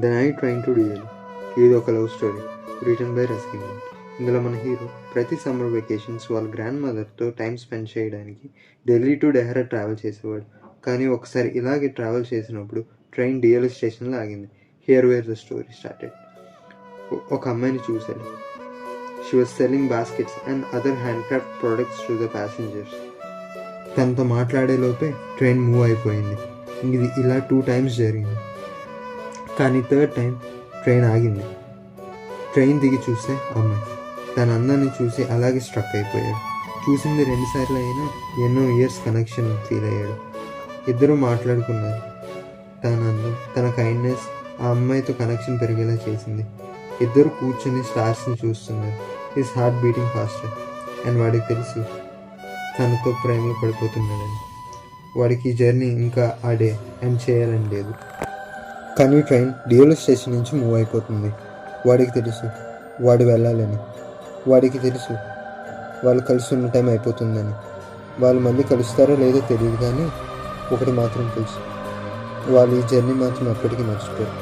The night train to dial. ఇది ఒక love story written by Ruskin. ఇందులో మన హీరో ప్రతి సమ్మర్ వెకేషన్స్ వాళ్ళ గ్రాండ్ మదర్తో టైం స్పెండ్ చేయడానికి ఢిల్లీ టు డెహ్రా ట్రావెల్ చేసేవాడు. కానీ ఒకసారి ఇలాగే ట్రావెల్ చేసినప్పుడు ట్రైన్ డియల్ స్టేషన్లో ఆగింది. Here where the story started. ఒక అమ్మాయిని చూశాడు. She was selling baskets and other handcraft products to the passengers. తనతో మాట్లాడే లోపే ట్రైన్ మూవ్ అయిపోయింది. ఇది ఇలా 2 times జరిగింది. కానీ 3rd time ట్రైన్ ఆగింది. ట్రైన్ దిగి చూస్తే అమ్మాయి. తన అందాన్ని చూసి అలాగే స్ట్రక్ అయిపోయాడు. చూసింది 2 సార్లు అయినా ఎన్నో ఇయర్స్ కనెక్షన్ ఫీల్ అయ్యాడు. ఇద్దరూ మాట్లాడుకున్నారు. తన అందం, తన కైండ్నెస్ ఆ అమ్మాయితో కనెక్షన్ పెరిగేలా చేసింది. ఇద్దరు కూర్చొని స్టార్స్ని చూస్తున్నారు. His heart beating faster. And వాడికి తెలుసు తనతో ప్రేమలో పడిపోతున్నాడని. వాడికి ఈ జర్నీ ఇంకా ఆ డే ఎండ్ చేయాలని లేదు. కానీ ట్రైన్ డియోల్ స్టేషన్ నుంచి మూవ్ అయిపోతుంది. వాడికి తెలుసు వాడు వెళ్ళాలని. వాడికి తెలుసు వాళ్ళు కలిసి ఉన్న టైం అయిపోతుందని. వాళ్ళు మళ్ళీ కలుస్తారో లేదో తెలియదు, కానీ ఒకటి మాత్రం తెలుసు, వాళ్ళు ఈ జర్నీ మాత్రం ఎప్పటికీ మర్చిపోరు.